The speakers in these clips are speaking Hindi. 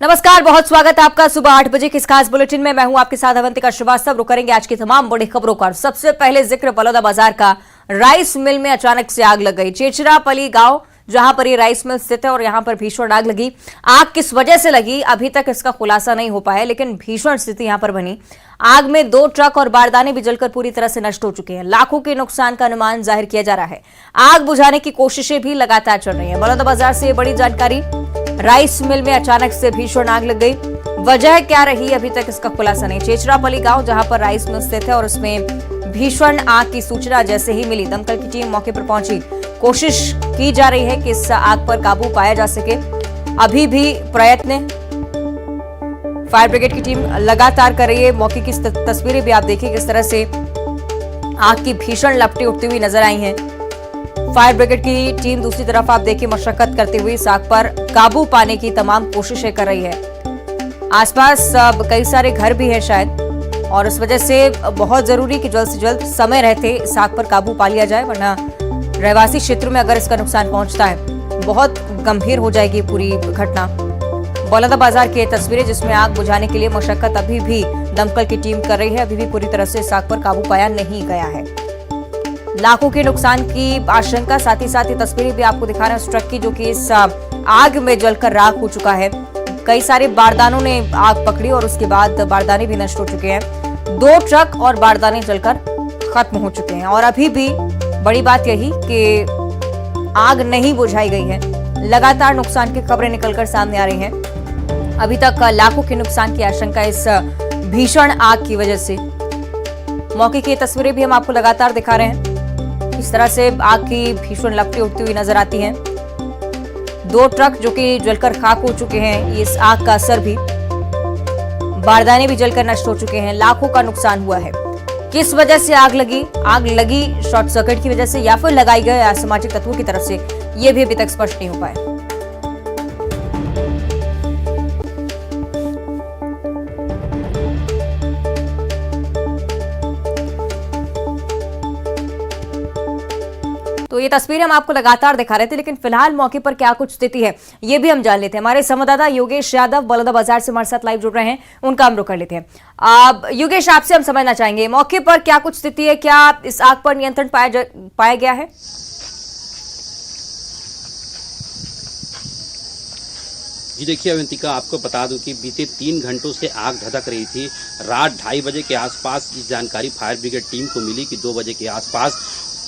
नमस्कार, बहुत स्वागत है आपका सुबह 8 बजे के इस खास बुलेटिन में। मैं हूं आपके साथ अवंतिका श्रीवास्तव। रुक करेंगे आज की तमाम बड़ी खबरों का। सबसे पहले जिक्र बलौदाबाजार का। राइस मिल में अचानक से आग लग गई। चेचरापली गांव जहां पर ये राइस मिल स्थित है और यहां पर भीषण आग लगी। आग किस वजह से लगी अभी तक इसका खुलासा नहीं हो पाया, लेकिन भीषण स्थिति यहां पर बनी। आग में 2 ट्रक और बारदाने भी जलकर पूरी तरह से नष्ट हो चुके हैं। लाखों के नुकसान का अनुमान जाहिर किया जा रहा है। आग बुझाने की कोशिशें भी लगातार चल रही है। बलौदाबाजार से बड़ी जानकारी। राइस मिल में अचानक से भीषण आग लग गई। वजह क्या रही अभी तक इसका खुलासा नहीं। चेचरापली गांव जहां पर राइस मिल स्थित है और उसमें भीषण आग की सूचना जैसे ही मिली, दमकल की टीम मौके पर पहुंची। कोशिश की जा रही है कि इस आग पर काबू पाया जा सके। अभी भी प्रयत्न फायर ब्रिगेड की टीम लगातार कर रही है। मौके की तस्वीरें भी आप देखिए किस तरह से आग की भीषण लपटें उठती हुई नजर आई हैं। फायर ब्रिगेड की टीम दूसरी तरफ आप देखिए मशक्कत करते हुए इस आग पर काबू पाने की तमाम कोशिशें कर रही है। आसपास कई सारे घर भी हैं शायद, और इस वजह से बहुत जरूरी कि जल्द से जल्द समय रहते इस आग पर काबू पा लिया जाए, वरना रहवासी क्षेत्रों में अगर इसका नुकसान पहुंचता है बहुत गंभीर हो जाएगी पूरी घटना। बलौदाबाजार की तस्वीरें जिसमें आग बुझाने के लिए मशक्कत अभी भी दमकल की टीम कर रही है। अभी भी पूरी तरह से इस आग पर काबू पाया नहीं गया है। लाखों के नुकसान की आशंका, साथ ही तस्वीरें भी आपको दिखा रहे हैं उस ट्रक की जो कि इस आग में जलकर राख हो चुका है। कई सारे बारदानों ने आग पकड़ी और उसके बाद बारदाने भी नष्ट हो चुके हैं। 2 ट्रक और बारदाने जलकर खत्म हो चुके हैं। और अभी भी बड़ी बात यही कि आग नहीं बुझाई गई है। लगातार नुकसान की खबरें निकलकर सामने आ रही हैं। अभी तक लाखों के नुकसान की आशंका इस भीषण आग की वजह से। मौके की तस्वीरें भी हम आपको लगातार दिखा रहे हैं। इस तरह से आग की भीषण लपटें उठती हुई नजर आती हैं। 2 ट्रक जो कि जलकर खाक हो चुके हैं, इस आग का असर भी। बारदाने भी जलकर नष्ट हो चुके हैं। लाखों का नुकसान हुआ है। किस वजह से आग लगी? आग लगी शॉर्ट सर्किट की वजह से या फिर लगाई गई असामाजिक तत्वों की तरफ से, यह भी अभी तक स्पष्ट नहीं हो पाया। तो ये तस्वीरें हम आपको लगातार दिखा रहे थे, लेकिन फिलहाल मौके पर क्या कुछ स्थिति है ये भी हम जान लेते हैं। हमारे संवाददाता योगेश यादव बलौदाबाजार से हमारे साथ लाइव जुड़ रहे हैं, उनका हम रुख कर लेते हैं। योगेश, आपसे हम समझना चाहेंगे मौके पर क्या कुछ स्थिति है, क्या इस आग पर नियंत्रण पाया गया है? जी देखिए अवंतिका, आपको बता दूं कि बीते 3 घंटों से आग धधक रही थी। रात 2:30 बजे के आसपास ये जानकारी फायर ब्रिगेड टीम को मिली कि 2 बजे के आसपास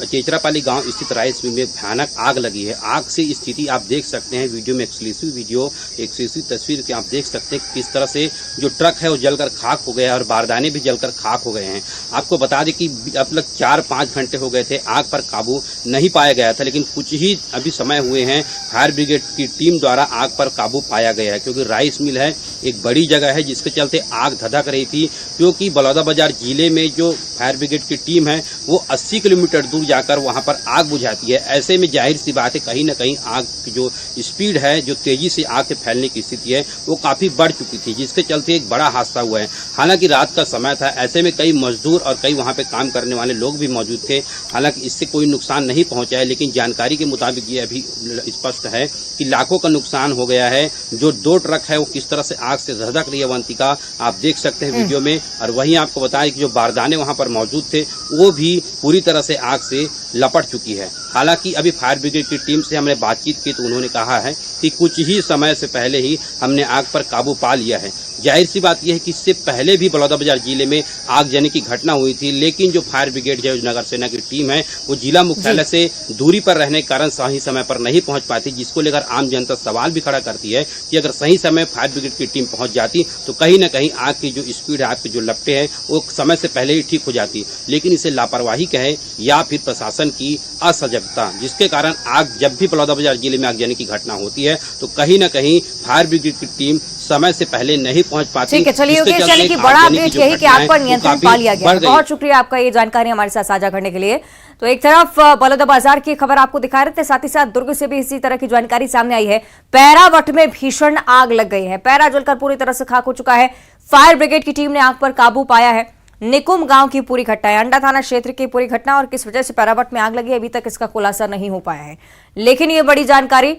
चेचरापाली गांव स्थित राइस मिल में भयानक आग लगी है। आग से स्थिति आप देख सकते हैं वीडियो में, एक्सक्लूसिव वीडियो, एक्सक्लूसिव तस्वीर के आप देख सकते हैं किस तरह से जो ट्रक है वो जलकर खाक हो गया है और बारदाने भी जलकर खाक हो गए हैं। आपको बता दें कि अब तक 4-5 घंटे हो गए थे, आग पर काबू नहीं पाया गया था, लेकिन कुछ ही अभी समय हुए हैं फायर ब्रिगेड की टीम द्वारा आग पर काबू पाया गया है। क्योंकि राइस मिल है एक बड़ी जगह है जिसके चलते आग धधक रही थी। क्योंकि बलौदाबाजार जिले में जो फायर ब्रिगेड की टीम है वो 80 किलोमीटर दूर जाकर वहां पर आग बुझाती है। ऐसे में जाहिर सी बात है कहीं न कहीं आग की जो स्पीड है, जो तेजी से आग के फैलने की स्थिति है वो काफी बढ़ चुकी थी, जिसके चलते एक बड़ा हादसा हुआ है। हालांकि रात का समय था, ऐसे में कई मजदूर और कई वहां पे काम करने वाले लोग भी मौजूद थे। हालांकि इससे कोई नुकसान नहीं पहुंचा है, लेकिन जानकारी के मुताबिक ये अभी स्पष्ट है कि लाखों का नुकसान हो गया है। जो 2 ट्रक है वो किस तरह से आग से धधक रही है अवंतिका, आप देख सकते हैं वीडियो में। और वहीं आपको बताएं कि जो बारदाने वहां पर मौजूद थे वो भी पूरी तरह से आग से लपट चुकी है। हालांकि अभी फायर ब्रिगेड की टीम से हमने बातचीत की तो उन्होंने कहा है कि कुछ ही समय से पहले ही हमने आग पर काबू पा लिया है। जाहिर सी बात यह है कि इससे पहले भी बलौदाबाजार जिले में आगजनी की घटना हुई थी, लेकिन जो फायर ब्रिगेड जो नगर सेना की टीम है वो जिला मुख्यालय से दूरी पर रहने के कारण सही समय पर नहीं पहुंच पाती, जिसको लेकर आम जनता सवाल भी खड़ा करती है कि अगर सही समय फायर ब्रिगेड की टीम पहुंच जाती तो कहीं न कहीं आग की जो स्पीड है, आग की जो लपटें हैं वो समय से पहले ही ठीक हो जाती। लेकिन इसे लापरवाही कहे या फिर प्रशासन की असजगता, जिसके कारण आग जब भी बलौदाबाजार जिले में आगजनी की घटना होती है तो कहीं न कहीं फायर ब्रिगेड की टीम समय से पहले नहीं पहुंच पाती। ठीक है, चलिए योगेश, यानी कि बड़ा अपडेट यही कि आग पर नियंत्रण पा लिया गया। बहुत शुक्रिया आपका ये जानकारी हमारे साथ साझा करने के लिए। तो एक तरफ बलौदाबाजार की खबर आपको दिखा रहे थे, साथ ही साथ दुर्ग से भी इसी तरह की जानकारी सामने आई है। पैरावट में भीषण आग लग गई है। पैरा जलकर पूरी तरह से खाक हो चुका है। फायर ब्रिगेड की टीम ने आग पर काबू पाया है। निकुम गांव की पूरी घटना है, अंडा थाना क्षेत्र की पूरी घटना, और किस वजह से पैरावट में आग लगी अभी तक इसका खुलासा नहीं हो पाया है। लेकिन ये बड़ी जानकारी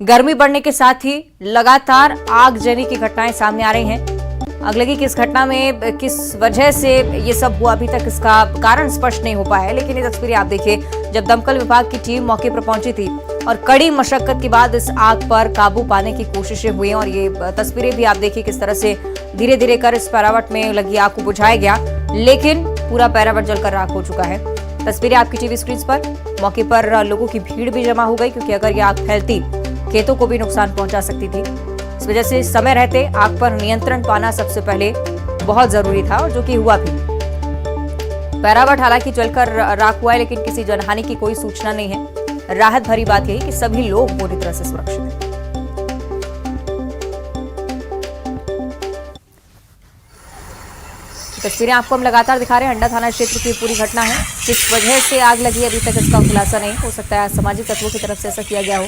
गर्मी बढ़ने के साथ ही लगातार आगजनी की घटनाएं सामने आ रही हैं। अगलगी की इस घटना में किस वजह से ये सब हुआ, अभी तक इसका कारण स्पष्ट नहीं हो पाया है। लेकिन ये तस्वीरें आप देखिए, जब दमकल विभाग की टीम मौके पर पहुंची थी और कड़ी मशक्कत के बाद इस आग पर काबू पाने की कोशिशें हुई। और ये तस्वीरें भी आप देखिए किस तरह से धीरे धीरे कर इस पैरावट में लगी आग को बुझाया गया, लेकिन पूरा पैरावट जलकर राख हो चुका है। तस्वीरें आपकी टीवी स्क्रीन पर। मौके पर लोगों की भीड़ भी जमा हो गई, क्योंकि अगर ये आग फैलती खेतों को भी नुकसान पहुंचा सकती थी। इस वजह से समय रहते आग पर नियंत्रण पाना सबसे पहले बहुत जरूरी था, और जो कि हुआ भी। पैरावट हालांकि जलकर राख हुआ है, लेकिन किसी जनहानि की कोई सूचना नहीं है। राहत भरी बात यही कि सभी लोग पूरी तरह से सुरक्षित हैं। तस्वीरें आपको हम लगातार दिखा रहे हैं। अंडा थाना क्षेत्र की पूरी घटना है। किस वजह से आग लगी अभी तक इसका खुलासा नहीं हो सकता है। सामाजिक तत्वों की तरफ से ऐसा किया गया हो।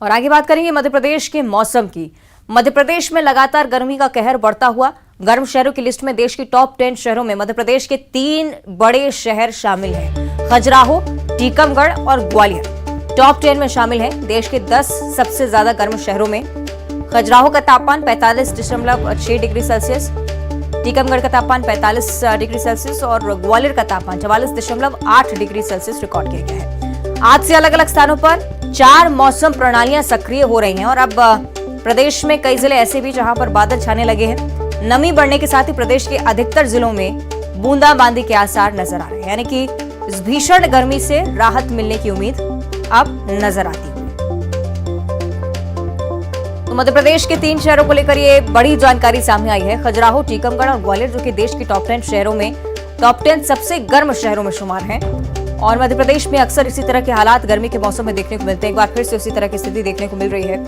और आगे बात करेंगे मध्य प्रदेश के मौसम की। मध्य प्रदेश में लगातार गर्मी का कहर बढ़ता हुआ। गर्म शहरों की लिस्ट में देश की टॉप 10 शहरों में मध्य प्रदेश के 3 बड़े शहर शामिल हैं। खजुराहो, टीकमगढ़ और ग्वालियर टॉप 10 में शामिल हैं। देश के 10 सबसे ज्यादा गर्म शहरों में खजुराहो का तापमान 45.6 डिग्री सेल्सियस, टीकमगढ़ का तापमान 45 डिग्री सेल्सियस और ग्वालियर का तापमान 44.8 डिग्री सेल्सियस रिकॉर्ड किया गया है। आज से अलग अलग स्थानों पर 4 मौसम प्रणालियां सक्रिय हो रही हैं। और अब प्रदेश में कई जिले ऐसे भी जहां पर बादल छाने लगे हैं। नमी बढ़ने के साथ ही प्रदेश के अधिकतर जिलों में बूंदाबांदी के आसार नजर आ रहे हैं, यानी कि इस भीषण गर्मी से राहत मिलने की उम्मीद अब नजर आती है। तो मध्य प्रदेश के 3 शहरों को लेकर ये बड़ी जानकारी सामने आई है। खजुराहो, टीकमगढ़ और ग्वालियर, जो कि देश की टॉप 10 शहरों में टॉप 10 सबसे गर्म शहरों में शुमार हैं। और मध्य प्रदेश में अक्सर इसी तरह के हालात गर्मी के मौसम में देखने को मिलते हैं। एक बार फिर से उसी तरह की स्थिति देखने को मिल रही है।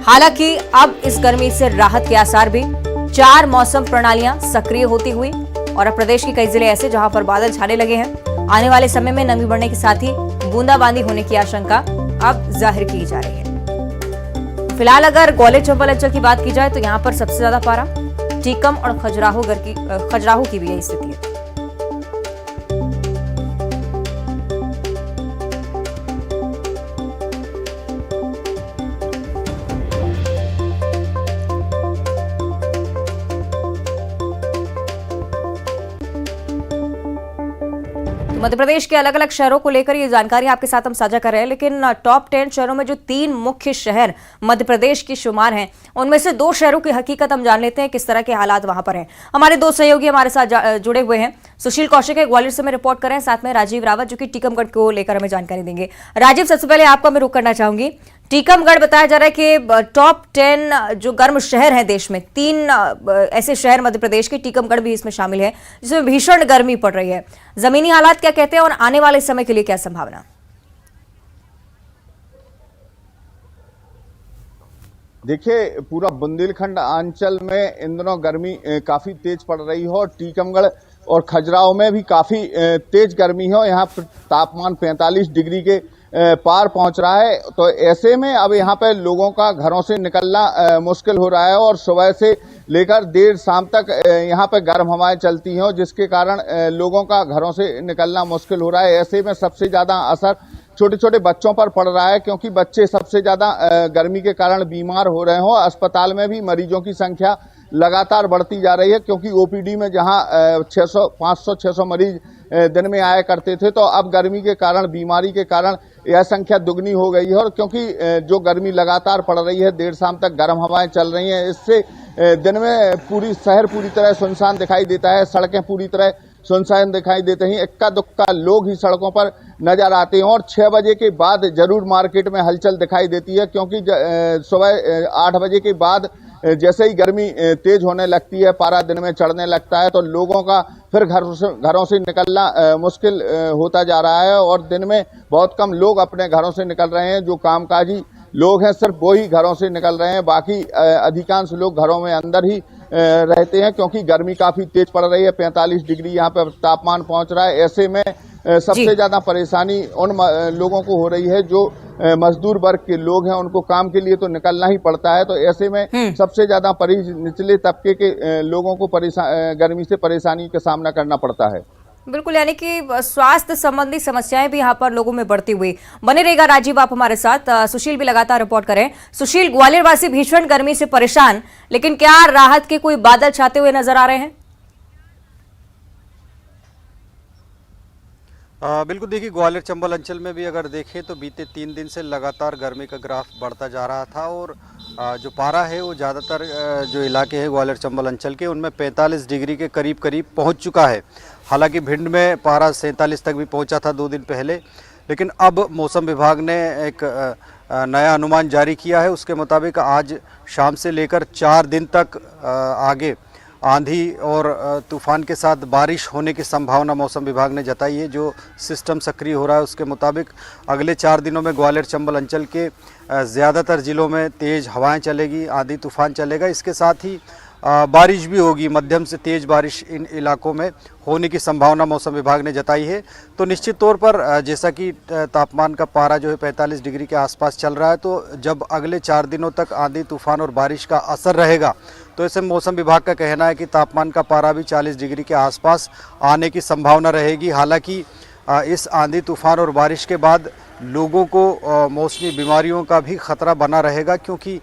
हालांकि अब इस गर्मी से राहत के आसार भी। 4 मौसम प्रणालियां सक्रिय होती हुई और अब प्रदेश के कई जिले ऐसे जहां पर बादल छाने लगे हैं। आने वाले समय में नमी बढ़ने के साथ ही बूंदाबांदी होने की आशंका अब जाहिर की जा रही है। फिलहाल अगर ग्वालियर चंबल अंचल की बात की जाए तो यहाँ पर सबसे ज्यादा पारा टीकम और खजुराहो की भी यही स्थिति है। मध्य प्रदेश के अलग अलग शहरों को लेकर ये जानकारी आपके साथ हम साझा कर रहे हैं। लेकिन टॉप 10 शहरों में जो 3 मुख्य शहर मध्य प्रदेश की शुमार हैं, उनमें से 2 शहरों की हकीकत हम जान लेते हैं, किस तरह के हालात वहां पर हैं। हमारे 2 सहयोगी हमारे साथ जुड़े हुए हैं। सुशील कौशिक है, ग्वालियर से मैं रिपोर्ट कर रहे हैं, साथ में राजीव रावत जो कि टीकमगढ़ को लेकर हमें जानकारी देंगे। राजीव, सबसे पहले आपको मैं रुक करना चाहूंगी। टीकमगढ़ बताया जा रहा है कि टॉप 10 जो गर्म शहर हैं देश में, 3 ऐसे शहर मध्य प्रदेश के, टीकमगढ़ भी इसमें शामिल है, जिसमें भीषण गर्मी पड़ रही है। जमीनी हालात क्या कहते हैं और आने वाले समय के लिए क्या संभावना? देखिए, पूरा बुंदेलखंड अंचल में इन दिनों गर्मी काफी तेज पड़ रही है और टीकमगढ़ और खजुराहो में भी काफी तेज गर्मी है। यहाँ तापमान 45 डिग्री के पार पहुंच रहा है। तो ऐसे में अब यहाँ पे लोगों का घरों से निकलना मुश्किल हो रहा है और सुबह से लेकर देर शाम तक यहाँ पे गर्म हवाएं चलती हैं, जिसके कारण लोगों का घरों से निकलना मुश्किल हो रहा है। ऐसे में सबसे ज्यादा असर छोटे छोटे बच्चों पर पड़ रहा है, क्योंकि बच्चे सबसे ज्यादा गर्मी के कारण बीमार हो रहे हो। अस्पताल में भी मरीजों की संख्या लगातार बढ़ती जा रही है, क्योंकि ओपीडी में जहां 500-600 मरीज दिन में आया करते थे, तो अब गर्मी के कारण, बीमारी के कारण यह संख्या दुगनी हो गई है। और क्योंकि जो गर्मी लगातार पड़ रही है, देर शाम तक गर्म हवाएं चल रही हैं, इससे दिन में शहर पूरी तरह सुनसान दिखाई देता है। सड़कें पूरी तरह सुनसान दिखाई देते हैं। इक्का दुक्का लोग ही सड़कों पर नजर आते हैं और 6 बजे के बाद जरूर मार्केट में हलचल दिखाई देती है, क्योंकि सुबह 8 बजे के बाद जैसे ही गर्मी तेज होने लगती है, पारा दिन में चढ़ने लगता है, तो लोगों का फिर घरों से निकलना मुश्किल होता जा रहा है। और दिन में बहुत कम लोग अपने घरों से निकल रहे हैं। जो कामकाजी लोग हैं सिर्फ वो ही घरों से निकल रहे हैं, बाकी अधिकांश लोग घरों में अंदर ही रहते हैं, क्योंकि गर्मी काफी तेज पड़ रही है। 45 डिग्री यहाँ पे तापमान पहुंच रहा है। ऐसे में सबसे ज्यादा परेशानी उन लोगों को हो रही है जो मजदूर वर्ग के लोग हैं, उनको काम के लिए तो निकलना ही पड़ता है। तो ऐसे में सबसे ज्यादा निचले तबके के लोगों को गर्मी से परेशानी का सामना करना पड़ता है। बिल्कुल, यानी कि स्वास्थ्य संबंधी समस्याएं भी यहाँ पर लोगों में बढ़ती हुई बने रहेगा। राजीव, आप हमारे साथ। सुशील भी लगातार रिपोर्ट करें। सुशील, ग्वालियर वासी भीषण गर्मी से परेशान, लेकिन क्या राहत के कोई बादल छाते हुए नजर आ रहे हैं? बिल्कुल, देखिए ग्वालियर चंबल अंचल में भी अगर देखें तो बीते 3 दिन से लगातार गर्मी का ग्राफ बढ़ता जा रहा था और जो पारा है वो ज़्यादातर जो इलाके हैं ग्वालियर चंबल अंचल के उनमें 45 डिग्री के करीब पहुंच चुका है। हालांकि भिंड में पारा 47 तक भी पहुंचा था 2 दिन पहले, लेकिन अब मौसम विभाग ने एक नया अनुमान जारी किया है। उसके मुताबिक आज शाम से लेकर 4 दिन तक आगे आंधी और तूफान के साथ बारिश होने की संभावना मौसम विभाग ने जताई है। जो सिस्टम सक्रिय हो रहा है उसके मुताबिक अगले 4 दिनों में ग्वालियर चंबल अंचल के ज़्यादातर ज़िलों में तेज़ हवाएं चलेगी, आंधी तूफान चलेगा। इसके साथ ही बारिश भी होगी, मध्यम से तेज़ बारिश इन इलाकों में होने की संभावना मौसम विभाग ने जताई है। तो निश्चित तौर पर जैसा कि तापमान का पारा जो है 45 डिग्री के आसपास चल रहा है, तो जब अगले 4 दिनों तक आंधी तूफान और बारिश का असर रहेगा तो ऐसे मौसम विभाग का कहना है कि तापमान का पारा भी 40 डिग्री के आसपास आने की संभावना रहेगी। हालांकि इस आंधी तूफान और बारिश के बाद लोगों को मौसमी बीमारियों का भी खतरा बना रहेगा, क्योंकि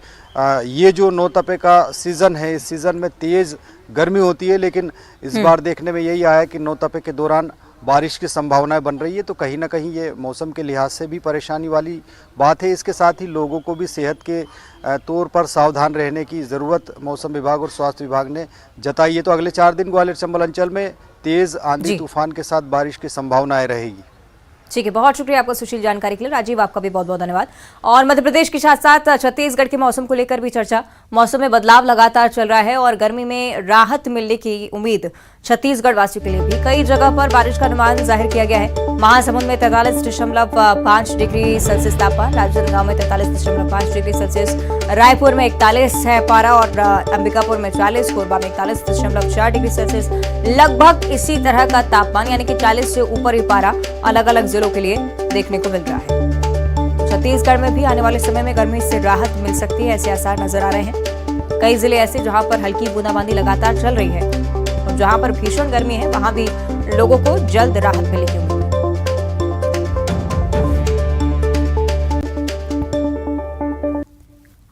ये जो नौतपे का सीज़न है, इस सीज़न में तेज़ गर्मी होती है, लेकिन इस बार देखने में यही आया कि नौतपे के दौरान बारिश की संभावनाएं बन रही है। तो कहीं ना कहीं ये मौसम के लिहाज से भी परेशानी वाली बात है। इसके साथ ही लोगों को भी सेहत के तौर पर सावधान रहने की ज़रूरत मौसम विभाग और स्वास्थ्य विभाग ने जताई है। तो अगले 4 दिन ग्वालियर चंबल अंचल में तेज़ आंधी तूफान के साथ बारिश की संभावनाएं रहेगी। ठीक है, बहुत शुक्रिया आपका सुशील जानकारी के लिए। राजीव, आपका भी बहुत बहुत धन्यवाद। और मध्य प्रदेश के साथ साथ छत्तीसगढ़ के मौसम को लेकर भी चर्चा। मौसम में बदलाव लगातार चल रहा है और गर्मी में राहत मिलने की उम्मीद छत्तीसगढ़ वासियों के लिए भी। कई जगह पर बारिश का अनुमान जाहिर किया गया है। महासमुंद में 43.5 डिग्री सेल्सियस तापमान, राजनांदगांव में 43.5 डिग्री सेल्सियस, रायपुर में 41 है पारा और अंबिकापुर में 40, कोरबा में 41.4 डिग्री सेल्सियस। लगभग इसी तरह का तापमान यानी कि 40 से ऊपर ही पारा अलग अलग जिलों के लिए देखने को मिल रहा है। छत्तीसगढ़ में भी आने वाले समय में गर्मी से राहत मिल सकती है, ऐसे आसार नजर आ रहे हैं। कई जिले ऐसे जहां पर हल्की बूंदाबांदी लगातार चल रही है और जहां पर भीषण गर्मी है वहां भी लोगों को जल्द राहत मिलेगी।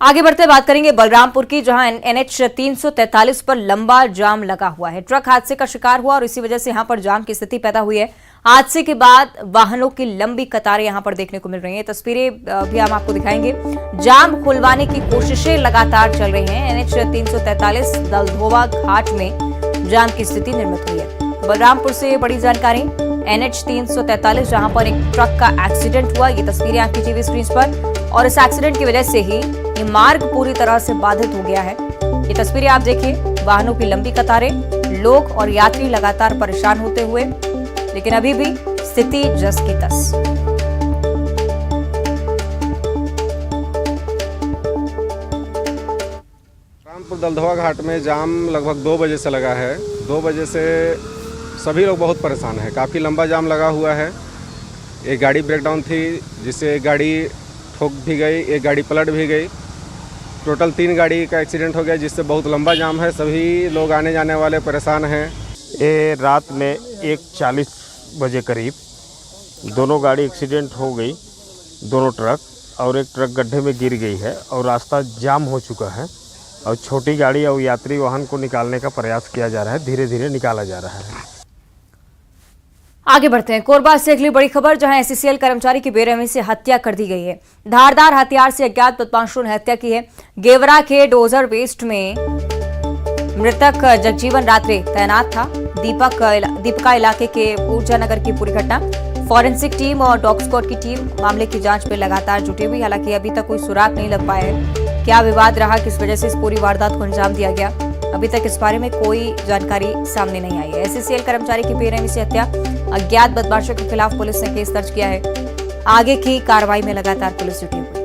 आगे बढ़ते बात करेंगे बलरामपुर की, जहां NH 343 पर लंबा जाम लगा हुआ है। ट्रक हादसे का शिकार हुआ और इसी वजह से यहां पर जाम की स्थिति पैदा हुई है। हादसे के बाद वाहनों की लंबी कतारें यहां पर देखने को मिल रही हैं। तस्वीरें भी हम आपको दिखाएंगे। जाम खुलवाने की कोशिशें लगातार चल रही हैं। NH 343 दलधोवा घाट में जाम की स्थिति निर्मित हुई है। बलरामपुर से बड़ी जानकारी। NH 343 जहां पर एक ट्रक का एक्सीडेंट हुआ, ये तस्वीरें आपकी टीवी स्क्रीन पर, और इस एक्सीडेंट की वजह से ही ये मार्ग पूरी तरह से बाधित हो गया है। ये तस्वीरें आप देखिए, वाहनों की लंबी कतारें, लोग और यात्री लगातार परेशान होते हुए, लेकिन अभी भी स्थिति जस की तस। रामपुर दलधोवा घाट में जाम लगभग 2 बजे से लगा है। 2 बजे से सभी लोग बहुत परेशान हैं। काफ़ी लंबा जाम लगा हुआ है। एक गाड़ी ब्रेकडाउन थी जिससे एक गाड़ी ठोक भी गई, एक गाड़ी पलट भी गई। टोटल 3 गाड़ी का एक्सीडेंट हो गया, जिससे बहुत लंबा जाम है। सभी लोग आने जाने वाले परेशान हैं। ये रात में 1:40 बजे करीब दोनों गाड़ी एक्सीडेंट हो गई, दोनों ट्रक, और एक ट्रक गड्ढे में गिर गई है और रास्ता जाम हो चुका है और छोटी गाड़ी और यात्री वाहन को निकालने का प्रयास किया जा रहा है। धीरे धीरे निकाला जा रहा है। आगे बढ़ते हैं। कोरबा से अगली बड़ी खबर, जहां SCCL कर्मचारी की बेरहमी से हत्या कर दी गई है। धारदार हथियार से अज्ञात बदमाशों ने हत्या की है। गेवरा के डोजर वेस्ट में मृतक जगजीवन रात्रे तैनात था। दीपका इलाके के ऊर्जा नगर की पूरी घटना। फॉरेंसिक टीम और डॉग स्क्वाड की टीम मामले की जांच में लगातार जुटी हुई। हालांकि अभी तक कोई सुराग नहीं लग पाया है। क्या विवाद रहा, किस वजह से इस पूरी वारदात को अंजाम दिया गया, अभी तक इस बारे में कोई जानकारी सामने नहीं आई है। SCCL कर्मचारी की बेरहमी से हत्या, अज्ञात बदमाशों के खिलाफ पुलिस ने केस दर्ज किया है। आगे की कार्रवाई में लगातार पुलिस जुटी हुई है।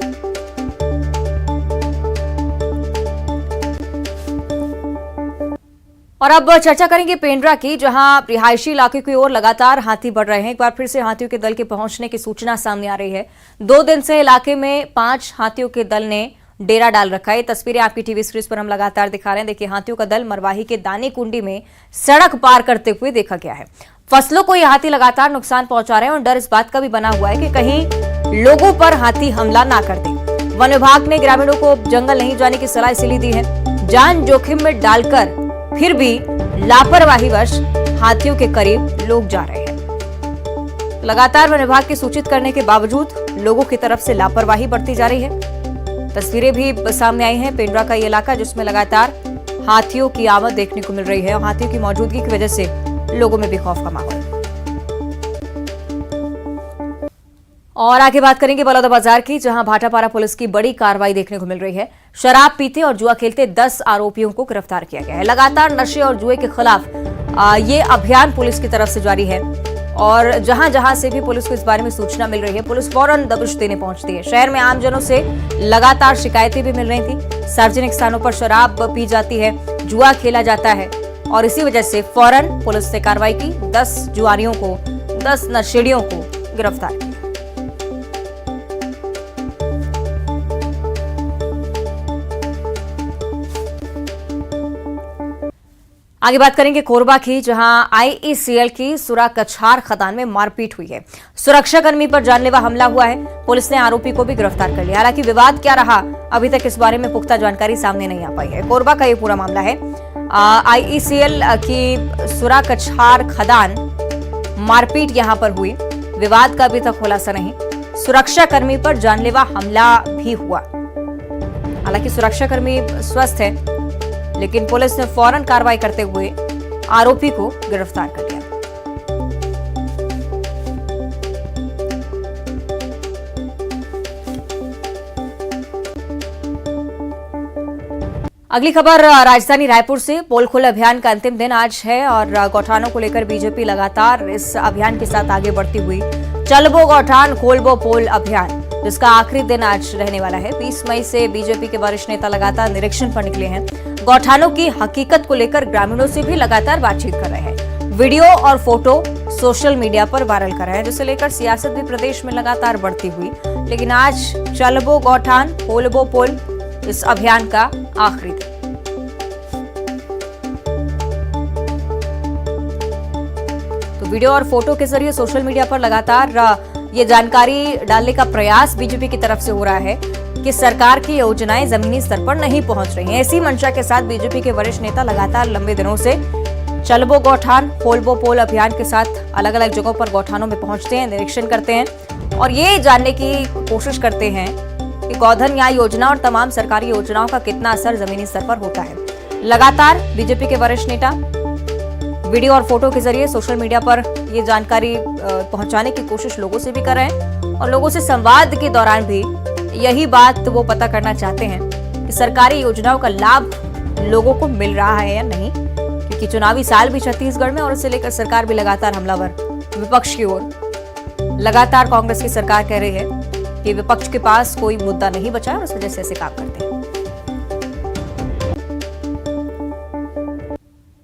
और अब चर्चा करेंगे पेंड्रा की, जहां रिहायशी इलाके की ओर लगातार हाथी बढ़ रहे हैं। एक बार फिर से हाथियों के दल के पहुंचने की सूचना सामने आ रही है। 2 दिन से इलाके में 5 हाथियों के दल ने डेरा डाल रखा है। ये तस्वीरें आपकी टीवी स्क्रीन पर हम लगातार दिखा रहे हैं। देखिए, हाथियों का दल मरवाही के दानी कुंडी में सड़क पार करते हुए देखा गया है। फसलों को ये हाथी लगातार नुकसान पहुंचा रहे हैं और डर इस बात का भी बना हुआ है कि कहीं लोगों पर हाथी हमला ना कर दे। वन विभाग ने ग्रामीणों को जंगल नहीं जाने की सलाह इसीलिए दी है। जान जोखिम में डालकर फिर भी लापरवाहीवश हाथियों के करीब लोग जा रहे हैं। लगातार वन विभाग के सूचित करने के बावजूद लोगों की तरफ से लापरवाही बढ़ती जा रही है। तस्वीरें भी सामने आई हैं पेंड्रा का ये इलाका जिसमें लगातार हाथियों की आमद देखने को मिल रही है और हाथियों की मौजूदगी की वजह से लोगों में भी खौफ का माहौल है। और आगे बात करेंगे बलौदाबाजार की, जहां भाटापारा पुलिस की बड़ी कार्रवाई देखने को मिल रही है। शराब पीते और जुआ खेलते 10 आरोपियों को गिरफ्तार किया गया है। लगातार नशे और जुए के खिलाफ ये अभियान पुलिस की तरफ से जारी है और जहां जहां से भी पुलिस को इस बारे में सूचना मिल रही है, पुलिस फौरन दबिश देने पहुंचती है। शहर में आमजनों से लगातार शिकायतें भी मिल रही थी। सार्वजनिक स्थानों पर शराब पी जाती है, जुआ खेला जाता है और इसी वजह से फौरन पुलिस ने कार्रवाई की। 10 जुआरियों को, 10 नशेड़ियों को गिरफ्तार किया। आगे बात करेंगे कोरबा की, जहां आईईसीएल की सुरा कछार खदान में मारपीट हुई है। सुरक्षाकर्मी पर जानलेवा हमला हुआ है। पुलिस ने आरोपी को भी गिरफ्तार कर लिया। हालांकि विवाद क्या रहा, अभी तक इस बारे में पुख्ता जानकारी सामने नहीं आ पाई है। कोरबा का ये पूरा मामला है। आईईसीएल की सुरा कछार खदान मारपीट यहां पर हुई। विवाद का अभी तक खुलासा नहीं। सुरक्षाकर्मी पर जानलेवा हमला भी हुआ। हालांकि सुरक्षाकर्मी स्वस्थ है, लेकिन पुलिस ने फौरन कार्रवाई करते हुए आरोपी को गिरफ्तार कर लिया। अगली खबर राजधानी रायपुर से। पोल खोल अभियान का अंतिम दिन आज है और गौठानों को लेकर बीजेपी लगातार इस अभियान के साथ आगे बढ़ती हुई चलबो गौठान खोलबो पोल अभियान, जिसका आखिरी दिन आज रहने वाला है। 20 मई से बीजेपी के वरिष्ठ नेता लगातार निरीक्षण पर निकले हैं। गौठानों की हकीकत को लेकर ग्रामीणों से भी लगातार बातचीत कर रहे हैं। वीडियो और फोटो सोशल मीडिया पर वायरल कर रहे हैं, जिसे लेकर सियासत भी प्रदेश में लगातार बढ़ती हुई। लेकिन आज चलबो गौठान खोलबो पोल इस अभियान का आखिरी दिन। तो वीडियो और फोटो के जरिए सोशल मीडिया पर लगातार ये जानकारी डालने का प्रयास बीजेपी की तरफ से हो रहा है कि सरकार की योजनाएं जमीनी स्तर पर नहीं पहुंच रही हैं। ऐसी मंशा के साथ बीजेपी के वरिष्ठ नेता लगातार लंबे दिनों से चलबो गौठान खोलबो पोल अभियान के साथ अलग अलग जगहों पर गौठानों में पहुंचते हैं, निरीक्षण करते हैं और ये जानने की कोशिश करते हैं कि गोधन न्याय योजना और तमाम सरकारी योजनाओं का कितना असर जमीनी स्तर पर होता है। लगातार बीजेपी के वरिष्ठ नेता वीडियो और फोटो के जरिए सोशल मीडिया पर ये जानकारी पहुंचाने की कोशिश लोगों से भी कर रहे हैं और लोगों से संवाद के दौरान भी यही बात वो पता करना चाहते हैं कि सरकारी योजनाओं का लाभ लोगों को मिल रहा है या नहीं, क्योंकि चुनावी साल भी छत्तीसगढ़ में और इसे लेकर सरकार भी लगातार हमलावर। विपक्ष की ओर लगातार कांग्रेस की सरकार कह रही है कि विपक्ष के पास कोई मुद्दा नहीं बचा और इस वजह से ऐसे काम करते हैं।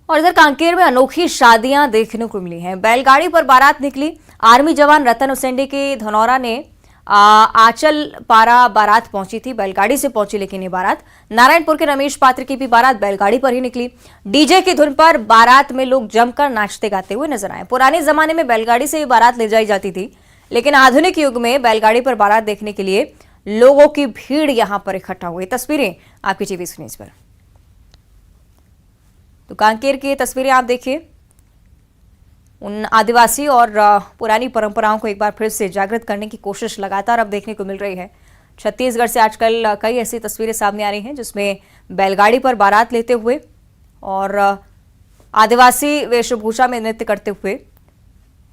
और इधर कांकेर में अनोखी शादियां देखने को मिली हैं। बैलगाड़ी पर बारात निकली। आर्मी जवान रतन उसेंडी की धनौरा ने आंचल पारा बारात पहुंची थी। बैलगाड़ी से पहुंची लेकिन ये बारात नारायणपुर के रमेश पात्र की भी बारात बैलगाड़ी पर ही निकली। डीजे की धुन पर बारात में लोग जमकर नाचते गाते हुए नजर आए। पुराने जमाने में बैलगाड़ी से ये बारात ले जाई जाती थी, लेकिन आधुनिक युग में बैलगाड़ी पर बारात देखने के लिए लोगों की भीड़ यहां पर इकट्ठा हुई। तस्वीरें आपकी टीवी स्क्रीन पर। तो कांकेर की तस्वीरें आप देखिए। उन आदिवासी और पुरानी परंपराओं को एक बार फिर से जागृत करने की कोशिश लगातार अब देखने को मिल रही है। छत्तीसगढ़ से आजकल कई ऐसी तस्वीरें सामने आ रही हैं जिसमें बैलगाड़ी पर बारात लेते हुए और आदिवासी वेशभूषा में नृत्य करते हुए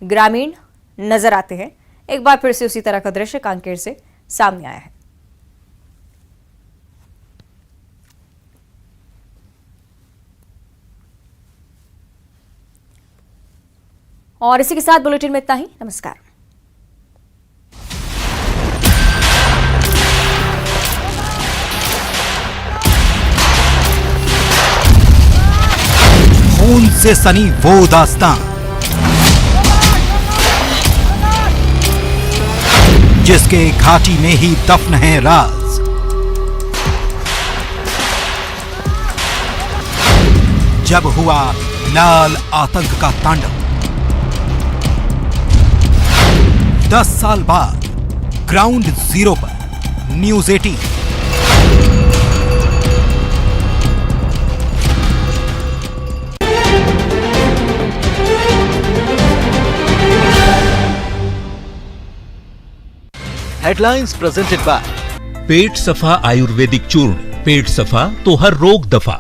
ग्रामीण नजर आते हैं। एक बार फिर से उसी तरह का दृश्य कांकेर से सामने आया है। और इसी के साथ बुलेटिन में इतना ही। नमस्कार। खून से सनी वो दास्तां जिसके घाटी में ही दफन है राज। जब हुआ लाल आतंक का तांडव। 10 साल बाद ग्राउंड जीरो पर न्यूज 18। हेडलाइंस प्रेजेंटेड बाय पेट सफा आयुर्वेदिक चूर्ण, पेट सफा तो हर रोग दफा।